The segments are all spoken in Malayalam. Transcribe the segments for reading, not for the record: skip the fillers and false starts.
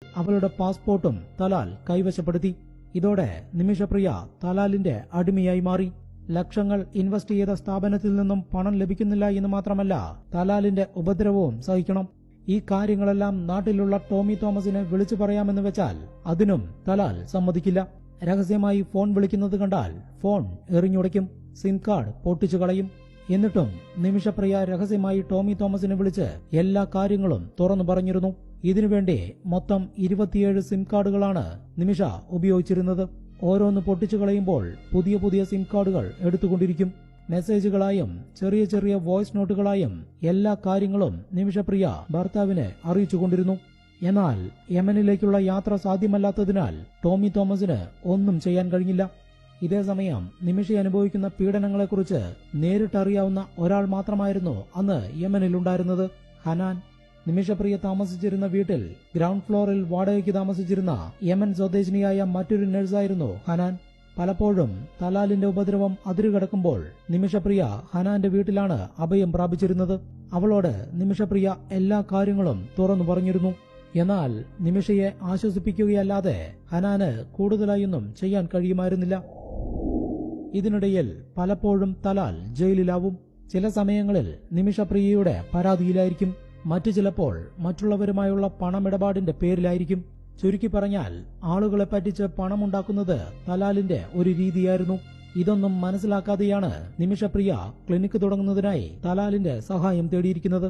അവളുടെ പാസ്പോർട്ടും തലാൽ കൈവശപ്പെടുത്തി. ഇതോടെ നിമിഷപ്രിയ തലാലിന്റെ അടിമയായി മാറി. ലക്ഷങ്ങൾ ഇൻവെസ്റ്റ് ചെയ്ത സ്ഥാപനത്തിൽ നിന്നും പണം ലഭിക്കുന്നില്ല എന്ന് മാത്രമല്ല, തലാലിന്റെ ഉപദ്രവവും സഹിക്കണം. ഈ കാര്യങ്ങളെല്ലാം നാട്ടിലുള്ള ടോമി തോമസിനെ വിളിച്ചു പറയാമെന്ന് വെച്ചാൽ അതിനും തലാൽ സമ്മതിക്കില്ല. രഹസ്യമായി ഫോൺ വിളിക്കുന്നത് കണ്ടാൽ ഫോൺ എറിഞ്ഞുടയ്ക്കും, സിം കാർഡ് പൊട്ടിച്ചു കളയും. എന്നിട്ടും നിമിഷപ്രിയ രഹസ്യമായി ടോമി തോമസിനെ വിളിച്ച് എല്ലാ കാര്യങ്ങളും തുറന്നു പറഞ്ഞിരുന്നു. ഇതിനുവേണ്ടി മൊത്തം 27 സിം കാർഡുകളാണ് നിമിഷ ഉപയോഗിച്ചിരുന്നത്. ഓരോന്ന് പൊട്ടിച്ചു കളയുമ്പോൾ പുതിയ പുതിയ സിം കാർഡുകൾ എടുത്തുകൊണ്ടിരിക്കും. മെസ്സേജുകളായും ചെറിയ ചെറിയ വോയിസ് നോട്ടുകളായും എല്ലാ കാര്യങ്ങളും നിമിഷപ്രിയ ഭർത്താവിനെ അറിയിച്ചുകൊണ്ടിരുന്നു. എന്നാൽ യമനിലേക്കുള്ള യാത്ര സാധ്യമല്ലാത്തതിനാൽ ടോമി തോമസിന് ഒന്നും ചെയ്യാൻ കഴിഞ്ഞില്ല. ഇതേസമയം നിമിഷ അനുഭവിക്കുന്ന പീഡനങ്ങളെക്കുറിച്ച് നേരിട്ടറിയാവുന്ന ഒരാൾ മാത്രമായിരുന്നു അന്ന് യമനിലുണ്ടായിരുന്നത്, ഹനാൻ. നിമിഷപ്രിയ താമസിച്ചിരുന്ന വീട്ടിൽ ഗ്രൗണ്ട് ഫ്ലോറിൽ വാടകയ്ക്ക് താമസിച്ചിരുന്ന യമൻ സ്വദേശിനിയായ മറ്റൊരു നഴ്സായിരുന്നു ഹനാൻ. പലപ്പോഴും തലാലിന്റെ ഉപദ്രവം അതിരുകടക്കുമ്പോൾ നിമിഷപ്രിയ ഹനാന്റെ വീട്ടിലാണ് അഭയം പ്രാപിച്ചിരുന്നത്. അവളോട് നിമിഷപ്രിയ എല്ലാ കാര്യങ്ങളും തുറന്നു പറഞ്ഞിരുന്നു. എന്നാൽ നിമിഷയെ ആശ്വസിപ്പിക്കുകയല്ലാതെ ഹനാന് കൂടുതലായൊന്നും ചെയ്യാൻ കഴിയുമായിരുന്നില്ല. ഇതിനിടയിൽ പലപ്പോഴും തലാൽ ജയിലിലാവും. ചില സമയങ്ങളിൽ നിമിഷപ്രിയയുടെ പരാതിയിലായിരിക്കും, മറ്റു ചിലപ്പോൾ മറ്റുള്ളവരുമായുള്ള പണമിടപാടിന്റെ പേരിലായിരിക്കും. ചുരുക്കി പറഞ്ഞാൽ ആളുകളെ പറ്റിച്ച് പണമുണ്ടാക്കുന്നത് തലാലിന്റെ ഒരു രീതിയായിരുന്നു. ഇതൊന്നും മനസ്സിലാക്കാതെയാണ് നിമിഷപ്രിയ ക്ലിനിക്ക് തുടങ്ങുന്നതിനായി തലാലിന്റെ സഹായം തേടിയിരിക്കുന്നത്.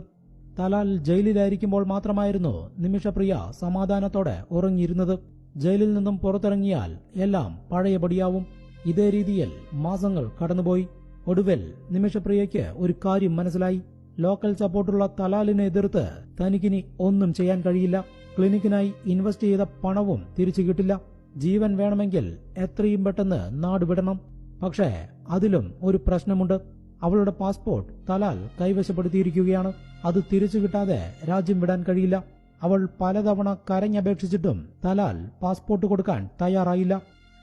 തലാൽ ജയിലിലായിരിക്കുമ്പോൾ മാത്രമായിരുന്നു നിമിഷപ്രിയ സമാധാനത്തോടെ ഉറങ്ങിയിരുന്നത്. ജയിലിൽ നിന്നും പുറത്തിറങ്ങിയാൽ എല്ലാം പഴയപടിയാവും. ഇതേ രീതിയിൽ മാസങ്ങൾ കടന്നുപോയി. ഒടുവിൽ നിമിഷപ്രിയയ്ക്ക് ഒരു കാര്യം മനസ്സിലായി. ലോക്കൽ സപ്പോർട്ടുള്ള തലാലിനെ എതിർത്ത് തനിക്കിനി ഒന്നും ചെയ്യാൻ കഴിയില്ല. ക്ലിനിക്കിനായി ഇൻവെസ്റ്റ് ചെയ്ത പണവും തിരിച്ചു കിട്ടില്ല. ജീവൻ വേണമെങ്കിൽ എത്രയും പെട്ടെന്ന് നാടുവിടണം. പക്ഷേ അതിലും ഒരു പ്രശ്നമുണ്ട്. അവളുടെ പാസ്പോർട്ട് തലാൽ കൈവശപ്പെടുത്തിയിരിക്കുകയാണ്. അത് തിരിച്ചു കിട്ടാതെ രാജ്യം വിടാൻ കഴിയില്ല. അവൾ പലതവണ കരഞ്ഞപേക്ഷിച്ചിട്ടും തലാൽ പാസ്പോർട്ട് കൊടുക്കാൻ തയ്യാറായില്ല.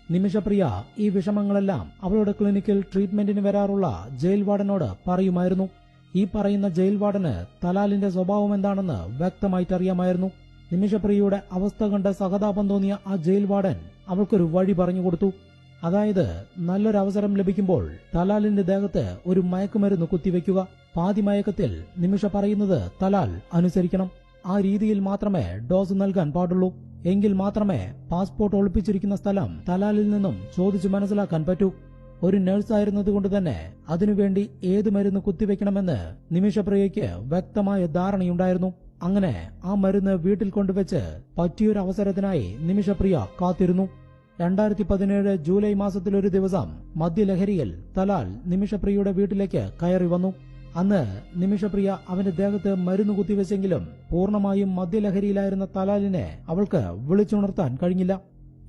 നിമിഷപ്രിയ ഈ വിഷമങ്ങളെല്ലാം അവളുടെ ക്ലിനിക്കിൽ ട്രീറ്റ്മെന്റിന് വരാറുള്ള ജയിൽ വാർഡനോട് പറയുമായിരുന്നു. ഈ പറയുന്ന ജയിൽ വാർഡന് തലാലിന്റെ സ്വഭാവം എന്താണെന്ന് വ്യക്തമായിട്ടറിയാമായിരുന്നു. നിമിഷപ്രിയയുടെ അവസ്ഥ കണ്ട് സഹതാപം തോന്നിയ ആ ജയിൽ വാർഡൻ അവൾക്കൊരു വഴി പറഞ്ഞുകൊടുത്തു. അതായത്, നല്ലൊരവസരം ലഭിക്കുമ്പോൾ തലാലിന്റെ ദേഹത്ത് ഒരു മയക്കുമരുന്ന് കുത്തിവെക്കുക. പാതി മയക്കത്തിൽ നിമിഷ പറയുന്നത് തലാൽ അനുസരിക്കണം. ആ രീതിയിൽ മാത്രമേ ഡോസ് നൽകാൻ പാടുള്ളൂ. എങ്കിൽ മാത്രമേ പാസ്പോർട്ട് ഒളിപ്പിച്ചിരിക്കുന്ന സ്ഥലം തലാലിൽ നിന്നും ചോദിച്ചു മനസ്സിലാക്കാൻ പറ്റൂ. ഒരു നഴ്സായിരുന്നതുകൊണ്ട് തന്നെ അതിനുവേണ്ടി ഏത് മരുന്ന് കുത്തിവെക്കണമെന്ന് നിമിഷപ്രിയയ്ക്ക് വ്യക്തമായ ധാരണയുണ്ടായിരുന്നു. അങ്ങനെ ആ മരുന്ന് വീട്ടിൽ കൊണ്ടുവച്ച് പറ്റിയൊരു അവസരത്തിനായി നിമിഷപ്രിയ കാത്തിരുന്നു. 2017 ജൂലൈ മാസത്തിലൊരു ദിവസം മദ്യലഹരിയിൽ തലാൽ നിമിഷപ്രിയയുടെ വീട്ടിലേക്ക് കയറി വന്നു. അന്ന് നിമിഷപ്രിയ അവന്റെ ദേഹത്ത് മരുന്ന് കുത്തിവെച്ചെങ്കിലും പൂർണ്ണമായും മദ്യലഹരിയിലായിരുന്ന തലാലിനെ അവൾക്ക് വിളിച്ചുണർത്താൻ കഴിഞ്ഞില്ല.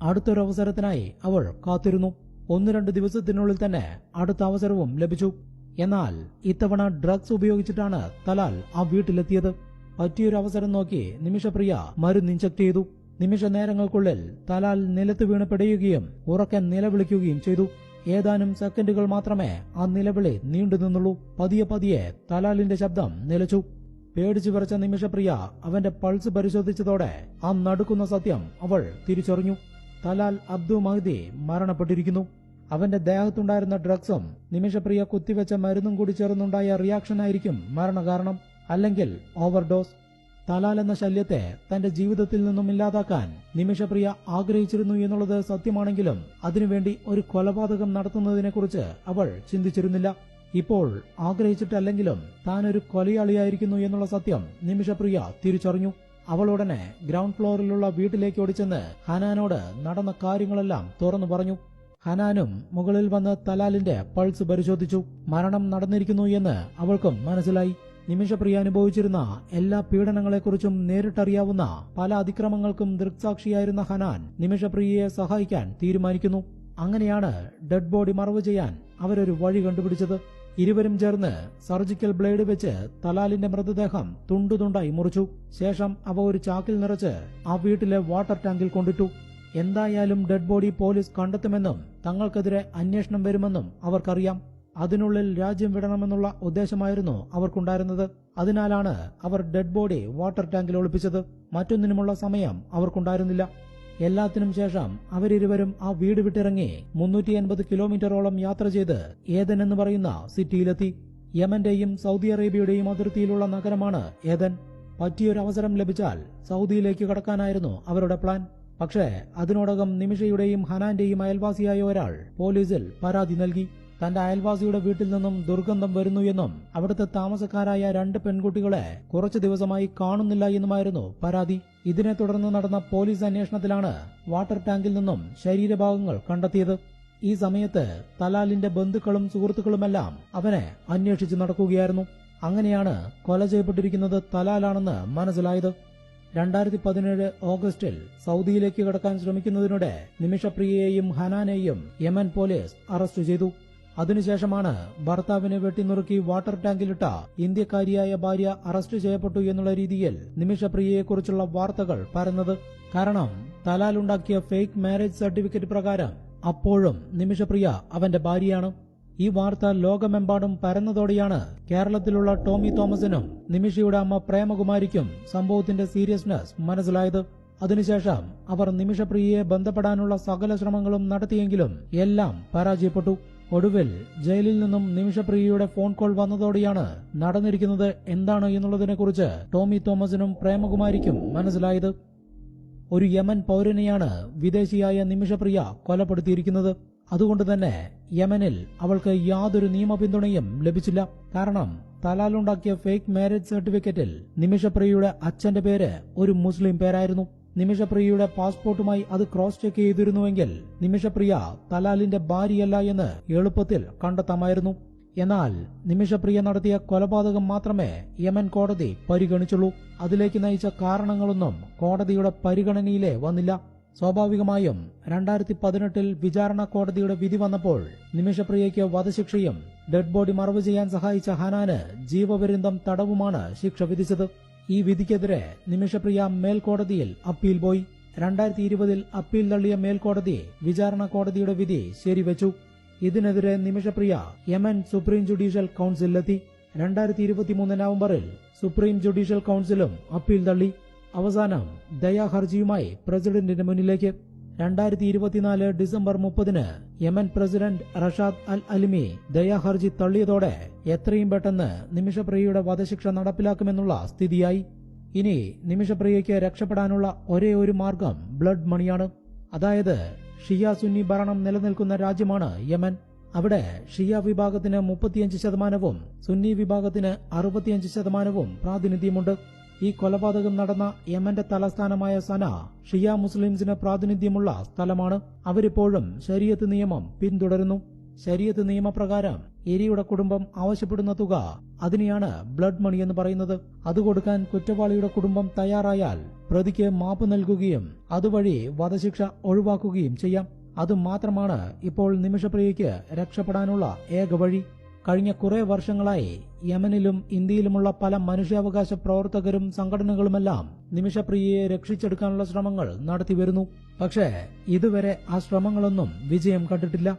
അടുത്തൊരവസരത്തിനായി അവൾ കാത്തിരുന്നു. 1-2 ദിവസത്തിനുള്ളിൽ തന്നെ അടുത്ത അവസരവും ലഭിച്ചു. എന്നാൽ ഇത്തവണ ഡ്രഗ്സ് ഉപയോഗിച്ചിട്ടാണ് തലാൽ ആ വീട്ടിലെത്തിയത്. പറ്റിയൊരു അവസരം നോക്കി നിമിഷപ്രിയ മരുന്ന് ഇൻജെക്ട് ചെയ്തു. നിമിഷ നേരങ്ങൾക്കുള്ളിൽ തലാൽ നിലത്ത് വീണ് പിടയുകയും ഉറക്കെ നിലവിളിക്കുകയും ചെയ്തു. ഏതാനും സെക്കൻഡുകൾ മാത്രമേ ആ നിലവിളി നീണ്ടു നിന്നുള്ളൂ. പതിയെ പതിയെ തലാലിന്റെ ശബ്ദം നിലച്ചു. പേടിച്ചു വിറച്ച നിമിഷപ്രിയ അവന്റെ പൾസ് പരിശോധിച്ചതോടെ ആ നടുക്കുന്ന സത്യം അവൾ തിരിച്ചറിഞ്ഞു. തലാൽ അബ്ദു മഹ്ദി മരണപ്പെട്ടിരിക്കുന്നു. അവന്റെ ദേഹത്തുണ്ടായിരുന്ന ഡ്രഗ്സും നിമിഷപ്രിയ കുത്തിവെച്ച മരുന്നും കൂടി ചേർന്നുണ്ടായ റിയാക്ഷനായിരിക്കും മരണകാരണം, അല്ലെങ്കിൽ ഓവർഡോസ്. തലാൽ എന്ന ശല്യത്തെ തന്റെ ജീവിതത്തിൽ നിന്നും ഇല്ലാതാക്കാൻ നിമിഷപ്രിയ ആഗ്രഹിച്ചിരുന്നു എന്നുള്ളത് സത്യമാണെങ്കിലും അതിനുവേണ്ടി ഒരു കൊലപാതകം നടത്തുന്നതിനെക്കുറിച്ച് അവൾ ചിന്തിച്ചിരുന്നില്ല. ഇപ്പോൾ ആഗ്രഹിച്ചിട്ടല്ലെങ്കിലും താൻ ഒരു കൊലയാളിയായിരിക്കുന്നു എന്നുള്ള സത്യം നിമിഷപ്രിയ തിരിച്ചറിഞ്ഞു. അവൾ ഉടനെ ഗ്രൗണ്ട് ഫ്ലോറിലുള്ള വീട്ടിലേക്ക് ഓടിച്ചെന്ന് ഹനാനോട് നടന്ന കാര്യങ്ങളെല്ലാം തുറന്നു പറഞ്ഞു. ഹനാനും മുകളിൽ വന്ന് തലാലിന്റെ പൾസ് പരിശോധിച്ചു. മരണം നടന്നിരിക്കുന്നു എന്ന് അവൾക്കും മനസ്സിലായി. നിമിഷപ്രിയ അനുഭവിച്ചിരുന്ന എല്ലാ പീഡനങ്ങളെക്കുറിച്ചും നേരിട്ടറിയാവുന്ന പല അതിക്രമങ്ങൾക്കും ദൃക്സാക്ഷിയായിരുന്ന ഹനാൻ നിമിഷപ്രിയയെ സഹായിക്കാൻ തീരുമാനിക്കുന്നു. അങ്ങനെയാണ് ഡെഡ് ബോഡി മറവ് ചെയ്യാൻ അവരൊരു വഴി കണ്ടുപിടിച്ചത്. ഇരുവരും ചേർന്ന് സർജിക്കൽ ബ്ലേഡ് വെച്ച് തലാലിന്റെ മൃതദേഹം തുണ്ടുതുണ്ടായി മുറിച്ചു. ശേഷം അവ ഒരു ചാക്കിൽ നിറച്ച് ആ വീട്ടിലെ വാട്ടർ ടാങ്കിൽ കൊണ്ടിട്ടു. എന്തായാലും ഡെഡ് ബോഡി പോലീസ് കണ്ടെത്തുമെന്നും തങ്ങൾക്കെതിരെ അന്വേഷണം വരുമെന്നും അവർക്കറിയാം. അതിനുള്ളിൽ രാജ്യം വിടണമെന്നുള്ള ഉദ്ദേശമായിരുന്നു അവർക്കുണ്ടായിരുന്നത്. അതിനാലാണ് അവർ ഡെഡ് ബോഡി വാട്ടർ ടാങ്കിൽ ഒളിപ്പിച്ചത്. മറ്റൊന്നിനുമുള്ള സമയം അവർക്കുണ്ടായിരുന്നില്ല. എല്ലാത്തിനും ശേഷം അവരിരുവരും ആ വീട് വിട്ടിറങ്ങി 380 കിലോമീറ്ററോളം യാത്ര ചെയ്ത് ഏദൻ എന്ന് പറയുന്ന സിറ്റിയിലെത്തി. യമന്റെയും സൗദി അറേബ്യയുടെയും അതിർത്തിയിലുള്ള നഗരമാണ് ഏദൻ. പറ്റിയൊരവസരം ലഭിച്ചാൽ സൗദിയിലേക്ക് കടക്കാനായിരുന്നു അവരുടെ പ്ലാൻ. പക്ഷേ അതിനോടകം നിമിഷയുടെയും ഹനാന്റെയും അയൽവാസിയായ ഒരാൾ പോലീസിൽ പരാതി നൽകി. തന്റെ അയൽവാസിയുടെ വീട്ടിൽ നിന്നും ദുർഗന്ധം വരുന്നു എന്നും അവിടുത്തെ താമസക്കാരായ 2 പെൺകുട്ടികളെ കുറച്ചു ദിവസമായി കാണുന്നില്ല എന്നുമായിരുന്നു പരാതി. ഇതിനെ തുടർന്ന് നടന്ന പോലീസ് അന്വേഷണത്തിലാണ് വാട്ടർ ടാങ്കിൽ നിന്നും ശരീരഭാഗങ്ങൾ കണ്ടെത്തിയത്. ഈ സമയത്ത് തലാലിന്റെ ബന്ധുക്കളും സുഹൃത്തുക്കളുമെല്ലാം അവനെ അന്വേഷിച്ചു നടക്കുകയായിരുന്നു. അങ്ങനെയാണ് കൊല ചെയ്യപ്പെട്ടിരിക്കുന്നത് തലാലാണെന്ന് മനസ്സിലായത്. 2017 ഓഗസ്റ്റിൽ സൗദിയിലേക്ക് കടക്കാൻ ശ്രമിക്കുന്നതിനിടെ നിമിഷപ്രിയയെയും ഹനാനെയും യമൻ പോലീസ് അറസ്റ്റ് ചെയ്തു. അതിനുശേഷമാണ് ഭർത്താവിനെ വെട്ടിനുറുക്കി വാട്ടർ ടാങ്കിലിട്ട ഇന്ത്യക്കാരിയായ ഭാര്യ അറസ്റ്റ് ചെയ്യപ്പെട്ടു എന്നുള്ള രീതിയിൽ നിമിഷപ്രിയയെക്കുറിച്ചുള്ള വാർത്തകൾ പരന്നത്. കാരണം തലാലുണ്ടാക്കിയ ഫേക്ക് മാരേജ് സർട്ടിഫിക്കറ്റ് പ്രകാരം അപ്പോഴും നിമിഷപ്രിയ അവന്റെ ഭാര്യയാണ്. ഈ വാർത്ത ലോകമെമ്പാടും പരന്നതോടെയാണ് കേരളത്തിലുള്ള ടോമി തോമസിനും നിമിഷയുടെ അമ്മ പ്രേമകുമാരിക്കും സംഭവത്തിന്റെ സീരിയസ്നെസ് മനസ്സിലായത്. അതിനുശേഷം അവർ നിമിഷപ്രിയയെ ബന്ധപ്പെടാനുള്ള സകല ശ്രമങ്ങളും നടത്തിയെങ്കിലും എല്ലാം പരാജയപ്പെട്ടു. ഒടുവിൽ ജയിലിൽ നിന്നും നിമിഷപ്രിയയുടെ ഫോൺ കോൾ വന്നതോടെയാണ് നടന്നിരിക്കുന്നത് എന്താണ് എന്നുള്ളതിനെക്കുറിച്ച് ടോമി തോമസിനും പ്രേമകുമാരിക്കും മനസ്സിലായത്. ഒരു യമൻ പൗരനെയാണ് വിദേശിയായ നിമിഷപ്രിയ കൊലപ്പെടുത്തിയിരിക്കുന്നത്. അതുകൊണ്ട് തന്നെ യമനിൽ അവൾക്ക് യാതൊരു നിയമ പിന്തുണയും ലഭിച്ചില്ല. കാരണം തലാലുണ്ടാക്കിയ ഫേക്ക് മാരേജ് സർട്ടിഫിക്കറ്റിൽ നിമിഷപ്രിയയുടെ അച്ഛന്റെ പേര് ഒരു മുസ്ലിം പേരായിരുന്നു. നിമിഷപ്രിയയുടെ പാസ്പോർട്ടുമായി അത് ക്രോസ് ചെക്ക് ചെയ്തിരുന്നുവെങ്കിൽ നിമിഷപ്രിയ തലാലിന്റെ ഭാര്യയല്ല എന്ന് എളുപ്പത്തിൽ കണ്ടെത്താമായിരുന്നു. എന്നാൽ നിമിഷപ്രിയ നടത്തിയ കൊലപാതകം മാത്രമേ യമൻ കോടതി പരിഗണിച്ചുള്ളൂ. അതിലേക്ക് നയിച്ച കാരണങ്ങളൊന്നും കോടതിയുടെ പരിഗണനയിലേ വന്നില്ല. സ്വാഭാവികമായും 2018 വിചാരണ കോടതിയുടെ വിധി വന്നപ്പോൾ നിമിഷപ്രിയയ്ക്ക് വധശിക്ഷയും ഡെഡ് ബോഡി മറവ് ചെയ്യാൻ സഹായിച്ച ഹനാന് ജീവപര്യന്തം തടവുമാണ് ശിക്ഷ വിധിച്ചത്. ഈ വിധിക്കെതിരെ നിമിഷപ്രിയ മേൽക്കോടതിയിൽ അപ്പീൽ പോയി. 2020 അപ്പീൽ തള്ളിയ മേൽക്കോടതി വിചാരണ കോടതിയുടെ വിധി ശരിവെച്ചു. ഇതിനെതിരെ നിമിഷപ്രിയ യമൻ സുപ്രീം ജുഡീഷ്യൽ കൌൺസിലെത്തി. 2023 നവംബറിൽ സുപ്രീം ജുഡീഷ്യൽ കൌൺസിലും അപ്പീൽ തള്ളി. അവസാനം ദയാഹർജിയുമായി പ്രസിഡന്റിന് മുന്നിലേക്ക്. 2024 ഡിസംബർ 30 യമൻ പ്രസിഡന്റ് റഷാദ് അൽ അലിമി ദയാഹർജി തള്ളിയതോടെ എത്രയും പെട്ടെന്ന് നിമിഷപ്രിയയുടെ വധശിക്ഷ നടപ്പിലാക്കുമെന്നുള്ള സ്ഥിതിയായി. ഇനി നിമിഷപ്രിയയ്ക്ക് രക്ഷപ്പെടാനുള്ള ഒരേ ഒരു മാർഗം ബ്ലഡ് മണിയാണ്. അതായത് ഷിയ സുന്നി ഭരണം നിലനിൽക്കുന്ന രാജ്യമാണ് യമൻ. അവിടെ ഷിയ വിഭാഗത്തിന് 35%, സുന്നി വിഭാഗത്തിന് 65% പ്രാതിനിധ്യമുണ്ട്. ഈ കൊലപാതകം നടന്ന യമന്റെ തലസ്ഥാനമായ സന ഷിയ മുസ്ലിംസിന് പ്രാതിനിധ്യമുള്ള സ്ഥലമാണ്. അവരിപ്പോഴും ശരീഅത്ത് നിയമം പിന്തുടരുന്നു. ശരീഅത്ത് നിയമപ്രകാരം ഇരയുടെ കുടുംബം ആവശ്യപ്പെടുന്ന തുക, അതിനെയാണ് ബ്ലഡ് മണി എന്ന് പറയുന്നത്. അത് കൊടുക്കാൻ കുറ്റവാളിയുടെ കുടുംബം തയ്യാറായാൽ പ്രതിക്ക് മാപ്പ് നൽകുകയും അതുവഴി വധശിക്ഷ ഒഴിവാക്കുകയും ചെയ്യാം. അതുമാത്രമാണ് ഇപ്പോൾ നിമിഷപ്രിയയ്ക്ക് രക്ഷപ്പെടാനുള്ള ഏക വഴി. കഴിഞ്ഞ കുറെ വർഷങ്ങളായി യമനിലും ഇന്ത്യയിലുമുള്ള പല മനുഷ്യാവകാശ പ്രവർത്തകരും സംഘടനകളുമെല്ലാം നിമിഷപ്രിയയെ രക്ഷിച്ചെടുക്കാനുള്ള ശ്രമങ്ങൾ നടത്തിവരുന്നു. പക്ഷേ ഇതുവരെ ആ ശ്രമങ്ങളൊന്നും വിജയം കണ്ടിട്ടില്ല.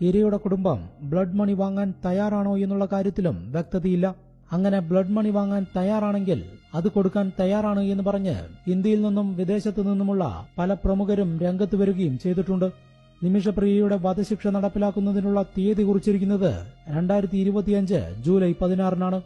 ഇരയുടെ കുടുംബം ബ്ലഡ് മണി വാങ്ങാൻ തയ്യാറാണോ എന്നുള്ള കാര്യത്തിലും വ്യക്തതയില്ല. അങ്ങനെ ബ്ലഡ് മണി വാങ്ങാൻ തയ്യാറാണെങ്കിൽ അത് കൊടുക്കാൻ തയ്യാറാണ് എന്ന് പറഞ്ഞ് ഇന്ത്യയിൽ നിന്നും വിദേശത്തു നിന്നുമുള്ള പല പ്രമുഖരും രംഗത്ത് വരികയും ചെയ്തിട്ടുണ്ട്. നിമിഷപ്രിയയുടെ വധശിക്ഷ നടപ്പിലാക്കുന്നതിനുള്ള തീയതി കുറിച്ചിരിക്കുന്നത് 2025 ജൂലൈ 16